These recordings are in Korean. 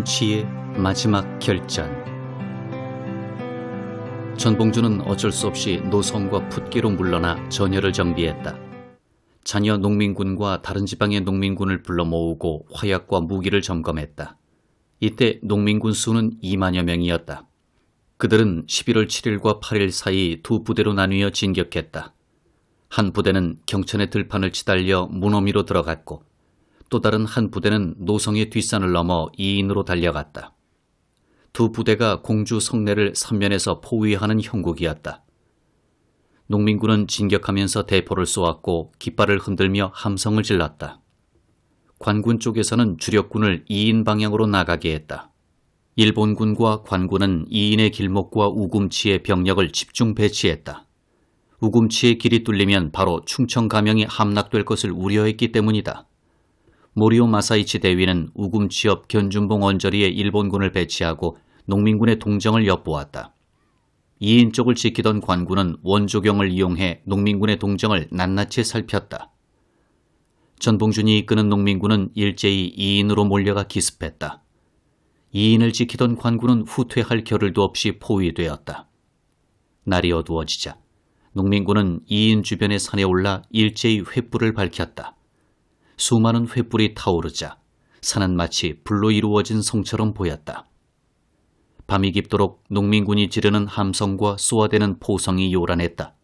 우금치의 마지막 결전. 전봉주는 어쩔 수 없이 노성과 풋기로 물러나 전열을 정비했다. 자녀 농민군과 다른 지방의 농민군을 불러 모으고 화약과 무기를 점검했다. 이때 농민군 수는 2만여 명이었다. 그들은 11월 7일과 8일 사이 두 부대로 나뉘어 진격했다. 한 부대는 경천의 들판을 치달려 문어미로 들어갔고 또 다른 한 부대는 노성의 뒷산을 넘어 이인으로 달려갔다. 두 부대가 공주 성내를 삼면에서 포위하는 형국이었다. 농민군은 진격하면서 대포를 쏘았고 깃발을 흔들며 함성을 질렀다. 관군 쪽에서는 주력군을 이인 방향으로 나가게 했다. 일본군과 관군은 이인의 길목과 우금치의 병력을 집중 배치했다. 우금치의 길이 뚫리면 바로 충청 감영이 함락될 것을 우려했기 때문이다. 모리오 마사이치 대위는 우금치 옆 견준봉 언저리에 일본군을 배치하고 농민군의 동정을 엿보았다. 이인 쪽을 지키던 관군은 원조경을 이용해 농민군의 동정을 낱낱이 살폈다. 전봉준이 이끄는 농민군은 일제히 이인으로 몰려가 기습했다. 이인을 지키던 관군은 후퇴할 겨를도 없이 포위되었다. 날이 어두워지자 농민군은 이인 주변의 산에 올라 일제히 횃불을 밝혔다. 수많은 횃불이 타오르자 산은 마치 불로 이루어진 성처럼 보였다. 밤이 깊도록 농민군이 지르는 함성과 쏘아대는 포성이 요란했다.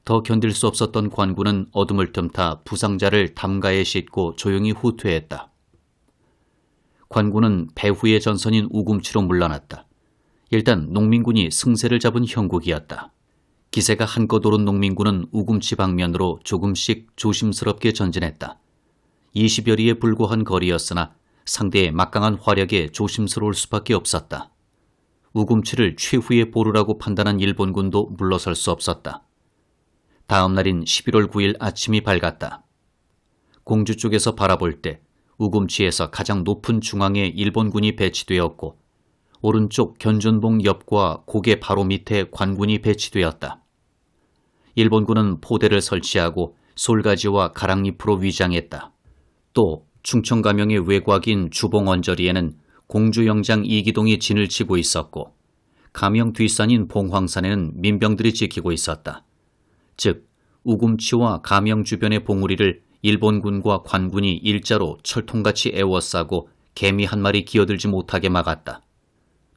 더 견딜 수 없었던 관군은 어둠을 틈타 부상자를 담가에 싣고 조용히 후퇴했다. 관군은 배후의 전선인 우금치로 물러났다. 일단 농민군이 승세를 잡은 형국이었다. 기세가 한껏 오른 농민군은 우금치 방면으로 조금씩 조심스럽게 전진했다. 20여리에 불과한 거리였으나 상대의 막강한 화력에 조심스러울 수밖에 없었다. 우금치를 최후의 보루라고 판단한 일본군도 물러설 수 없었다. 다음 날인 11월 9일 아침이 밝았다. 공주 쪽에서 바라볼 때 우금치에서 가장 높은 중앙에 일본군이 배치되었고 오른쪽 견준봉 옆과 고개 바로 밑에 관군이 배치되었다. 일본군은 포대를 설치하고 솔가지와 가랑잎으로 위장했다. 또 충청감영의 외곽인 주봉 언저리에는 공주영장 이기동이 진을 치고 있었고 감영 뒷산인 봉황산에는 민병들이 지키고 있었다. 즉 우금치와 감영 주변의 봉우리를 일본군과 관군이 일자로 철통같이 에워싸고 개미 한 마리 기어들지 못하게 막았다.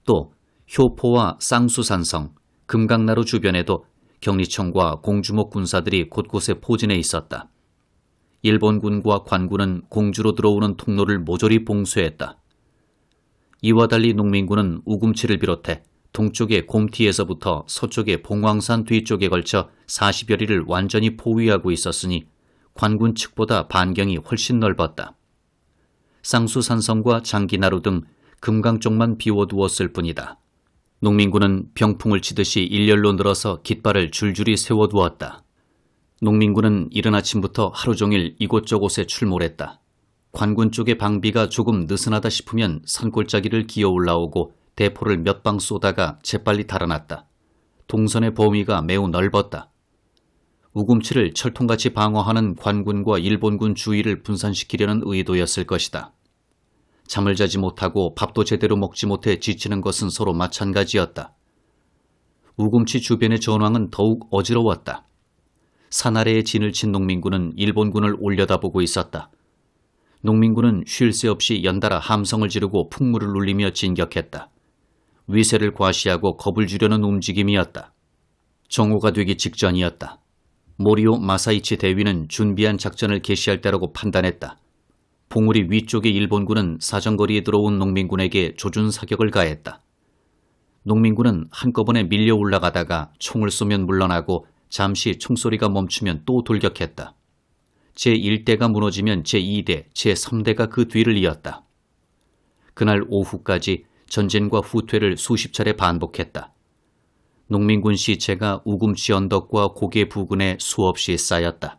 또 효포와 쌍수산성, 금강나루 주변에도 경리청과 공주목 군사들이 곳곳에 포진해 있었다. 일본군과 관군은 공주로 들어오는 통로를 모조리 봉쇄했다. 이와 달리 농민군은 우금치를 비롯해 동쪽의 곰티에서부터 서쪽의 봉황산 뒤쪽에 걸쳐 40여리를 완전히 포위하고 있었으니 관군 측보다 반경이 훨씬 넓었다. 쌍수산성과 장기나루 등 금강 쪽만 비워두었을 뿐이다. 농민군은 병풍을 치듯이 일렬로 늘어서 깃발을 줄줄이 세워두었다. 농민군은 이른 아침부터 하루 종일 이곳저곳에 출몰했다. 관군 쪽의 방비가 조금 느슨하다 싶으면 산골짜기를 기어 올라오고 대포를 몇 방 쏘다가 재빨리 달아났다. 동선의 범위가 매우 넓었다. 우금치를 철통같이 방어하는 관군과 일본군 주위를 분산시키려는 의도였을 것이다. 잠을 자지 못하고 밥도 제대로 먹지 못해 지치는 것은 서로 마찬가지였다. 우금치 주변의 전황은 더욱 어지러웠다. 산 아래에 진을 친 농민군은 일본군을 올려다보고 있었다. 농민군은 쉴 새 없이 연달아 함성을 지르고 풍물을 울리며 진격했다. 위세를 과시하고 겁을 주려는 움직임이었다. 정오가 되기 직전이었다. 모리오 마사이치 대위는 준비한 작전을 개시할 때라고 판단했다. 봉우리 위쪽의 일본군은 사정거리에 들어온 농민군에게 조준 사격을 가했다. 농민군은 한꺼번에 밀려 올라가다가 총을 쏘면 물러나고 잠시 총소리가 멈추면 또 돌격했다. 제1대가 무너지면 제2대, 제3대가 그 뒤를 이었다. 그날 오후까지 전진과 후퇴를 수십 차례 반복했다. 농민군 시체가 우금치 언덕과 고개 부근에 수없이 쌓였다.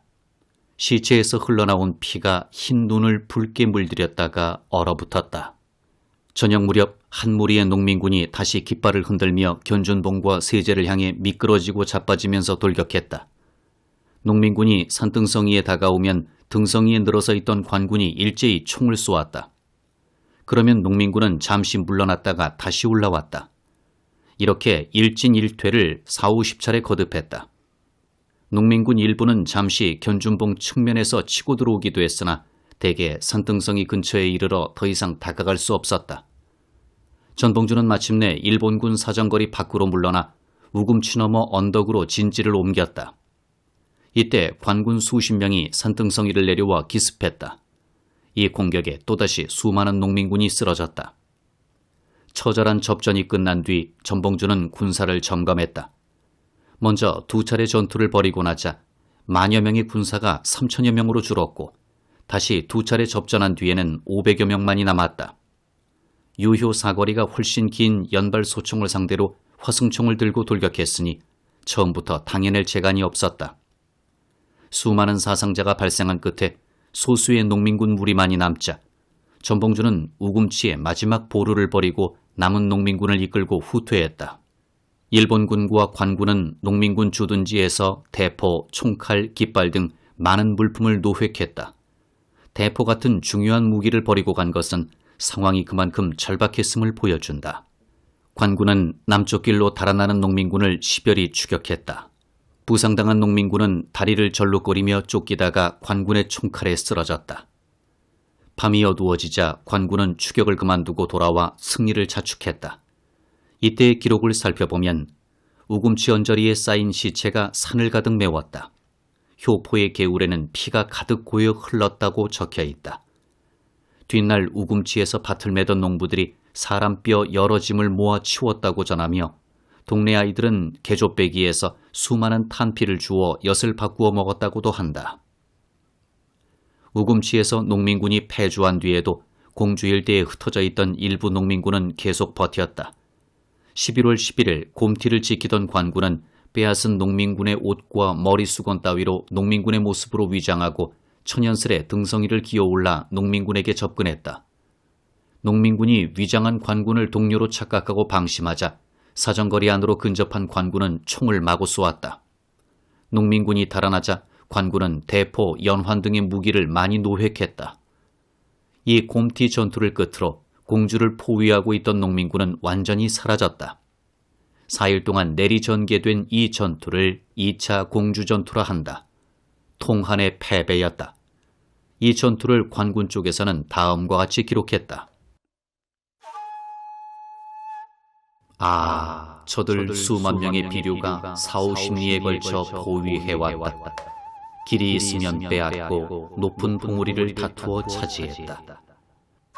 시체에서 흘러나온 피가 흰 눈을 붉게 물들였다가 얼어붙었다. 저녁 무렵 한 무리의 농민군이 다시 깃발을 흔들며 견준봉과 세제를 향해 미끄러지고 자빠지면서 돌격했다. 농민군이 산등성이에 다가오면 등성이에 늘어서 있던 관군이 일제히 총을 쏘았다. 그러면 농민군은 잠시 물러났다가 다시 올라왔다. 이렇게 일진일퇴를 4, 50차례 거듭했다. 농민군 일부는 잠시 견준봉 측면에서 치고 들어오기도 했으나 대개 산등성이 근처에 이르러 더 이상 다가갈 수 없었다. 전봉주는 마침내 일본군 사정거리 밖으로 물러나 우금치 너머 언덕으로 진지를 옮겼다. 이때 관군 수십 명이 산등성이를 내려와 기습했다. 이 공격에 또다시 수많은 농민군이 쓰러졌다. 처절한 접전이 끝난 뒤 전봉주는 군사를 점검했다. 먼저 2차례 전투를 벌이고 나자 만여 명의 군사가 3천여 명으로 줄었고 다시 2차례 접전한 뒤에는 500여 명만이 남았다. 유효 사거리가 훨씬 긴 연발 소총을 상대로 화승총을 들고 돌격했으니 처음부터 당해낼 재간이 없었다. 수많은 사상자가 발생한 끝에 소수의 농민군 무리만이 남자 전봉주는 우금치에 마지막 보루를 벌이고 남은 농민군을 이끌고 후퇴했다. 일본군과 관군은 농민군 주둔지에서 대포, 총칼, 깃발 등 많은 물품을 노획했다. 대포 같은 중요한 무기를 버리고 간 것은 상황이 그만큼 절박했음을 보여준다. 관군은 남쪽 길로 달아나는 농민군을 시별히 추격했다. 부상당한 농민군은 다리를 절룩거리며 쫓기다가 관군의 총칼에 쓰러졌다. 밤이 어두워지자 관군은 추격을 그만두고 돌아와 승리를 자축했다. 이때의 기록을 살펴보면 우금치 언저리에 쌓인 시체가 산을 가득 메웠다. 효포의 개울에는 피가 가득 고여 흘렀다고 적혀있다. 뒷날 우금치에서 밭을 매던 농부들이 사람 뼈 여러 짐을 모아 치웠다고 전하며 동네 아이들은 개조배기에서 수많은 탄피를 주워 엿을 바꾸어 먹었다고도 한다. 우금치에서 농민군이 패주한 뒤에도 공주 일대에 흩어져 있던 일부 농민군은 계속 버텼다. 11월 11일 곰티를 지키던 관군은 빼앗은 농민군의 옷과 머리수건 따위로 농민군의 모습으로 위장하고 천연슬에 등성이를 기어올라 농민군에게 접근했다. 농민군이 위장한 관군을 동료로 착각하고 방심하자 사정거리 안으로 근접한 관군은 총을 마구 쏘았다. 농민군이 달아나자 관군은 대포, 연환 등의 무기를 많이 노획했다. 이 곰티 전투를 끝으로 공주를 포위하고 있던 농민군은 완전히 사라졌다. 4일 동안 내리 전개된 이 전투를 2차 공주전투라 한다. 통한의 패배였다. 이 전투를 관군 쪽에서는 다음과 같이 기록했다. 저들 수만 명의 비류가 4, 50리에 걸쳐 포위해왔다. 길이 있으면 빼앗고 높은 봉우리를 다투어 차지했다.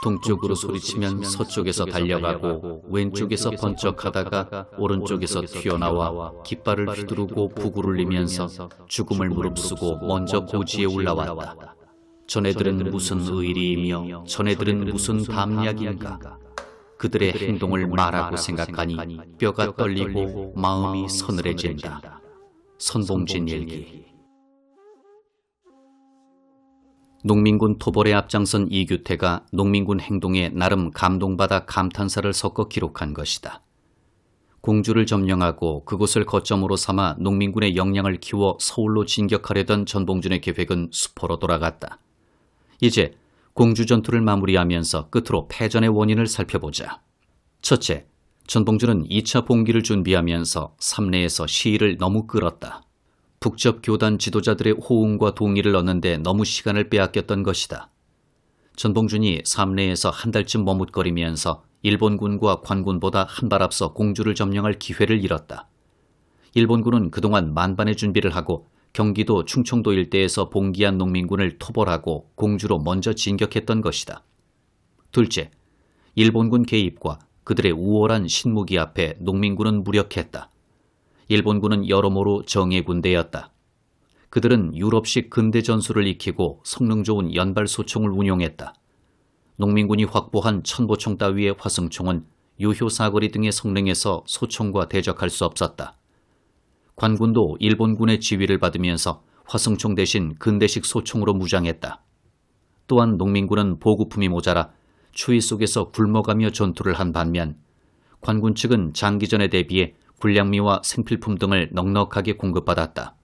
동쪽으로 소리치면 서쪽에서 달려가고 왼쪽에서 번쩍하다가 오른쪽에서 튀어나와 깃발을 휘두르고 부구를 울리면서 죽음을 무릅쓰고 먼저 고지에 올라왔다. 전애들은 무슨 의리이며 전애들은 무슨 담약인가. 그들의 행동을 말하고 생각하니 뼈가 떨리고 마음이 서늘해진다. 선봉진 일기. 농민군 토벌에 앞장선 이규태가 농민군 행동에 나름 감동받아 감탄사를 섞어 기록한 것이다. 공주를 점령하고 그곳을 거점으로 삼아 농민군의 역량을 키워 서울로 진격하려던 전봉준의 계획은 수포로 돌아갔다. 이제 공주 전투를 마무리하면서 끝으로 패전의 원인을 살펴보자. 첫째, 전봉준은 2차 봉기를 준비하면서 삼내에서 시위를 너무 끌었다. 북접 교단 지도자들의 호응과 동의를 얻는데 너무 시간을 빼앗겼던 것이다. 전봉준이 삼내에서 한 달쯤 머뭇거리면서 일본군과 관군보다 한 발 앞서 공주를 점령할 기회를 잃었다. 일본군은 그동안 만반의 준비를 하고 경기도 충청도 일대에서 봉기한 농민군을 토벌하고 공주로 먼저 진격했던 것이다. 둘째, 일본군 개입과 그들의 우월한 신무기 앞에 농민군은 무력했다. 일본군은 여러모로 정예 군대였다. 그들은 유럽식 근대 전술을 익히고 성능 좋은 연발 소총을 운용했다. 농민군이 확보한 천보총 따위의 화승총은 유효 사거리 등의 성능에서 소총과 대적할 수 없었다. 관군도 일본군의 지휘를 받으면서 화승총 대신 근대식 소총으로 무장했다. 또한 농민군은 보급품이 모자라 추위 속에서 굶어가며 전투를 한 반면 관군 측은 장기전에 대비해 군량미와 생필품 등을 넉넉하게 공급받았다.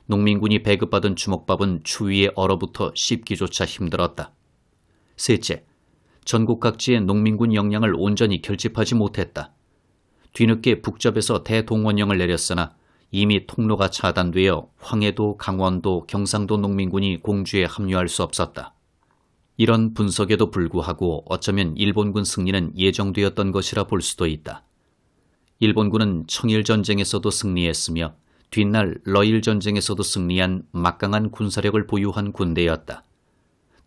농민군이 배급받은 주먹밥은 추위에 얼어붙어 씹기조차 힘들었다. 셋째, 전국 각지의 농민군 역량을 온전히 결집하지 못했다. 뒤늦게 북접에서 대동원령을 내렸으나 이미 통로가 차단되어 황해도, 강원도, 경상도 농민군이 공주에 합류할 수 없었다. 이런 분석에도 불구하고 어쩌면 일본군 승리는 예정되었던 것이라 볼 수도 있다. 일본군은 청일전쟁에서도 승리했으며 뒷날 러일전쟁에서도 승리한 막강한 군사력을 보유한 군대였다.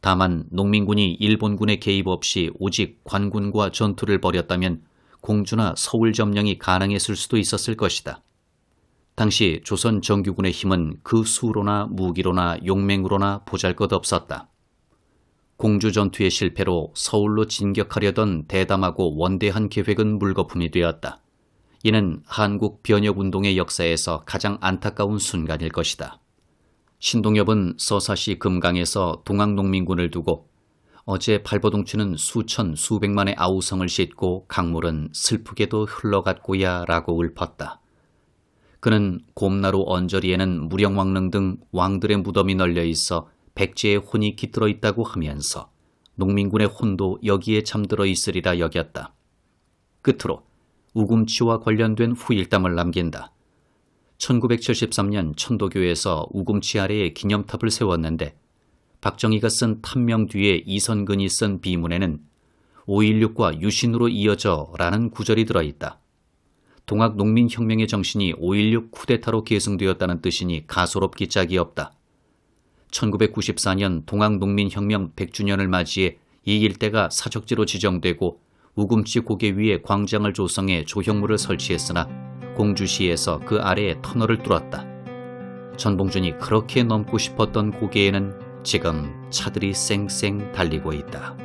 다만 농민군이 일본군의 개입 없이 오직 관군과 전투를 벌였다면 공주나 서울 점령이 가능했을 수도 있었을 것이다. 당시 조선 정규군의 힘은 그 수로나 무기로나 용맹으로나 보잘것없었다. 공주 전투의 실패로 서울로 진격하려던 대담하고 원대한 계획은 물거품이 되었다. 이는 한국 변혁운동의 역사에서 가장 안타까운 순간일 것이다. 신동엽은 서사시 금강에서 동학농민군을 두고 어제 발버둥치는 수천 수백만의 아우성을 싣고 강물은 슬프게도 흘러갔고야 라고 읊었다. 그는 곰나루 언저리에는 무령왕릉 등 왕들의 무덤이 널려 있어 백제의 혼이 깃들어 있다고 하면서 농민군의 혼도 여기에 잠들어 있으리라 여겼다. 끝으로 우금치와 관련된 후일담을 남긴다. 1973년 천도교에서 우금치 아래에 기념탑을 세웠는데 박정희가 쓴 탑명 뒤에 이선근이 쓴 비문에는 5.16과 유신으로 이어져 라는 구절이 들어있다. 동학농민혁명의 정신이 5.16 쿠데타로 계승되었다는 뜻이니 가소롭기 짝이 없다. 1994년 동학농민혁명 100주년을 맞이해 이 일대가 사적지로 지정되고 우금치 고개 위에 광장을 조성해 조형물을 설치했으나 공주시에서 그 아래에 터널을 뚫었다. 전봉준이 그렇게 넘고 싶었던 고개에는 지금 차들이 쌩쌩 달리고 있다.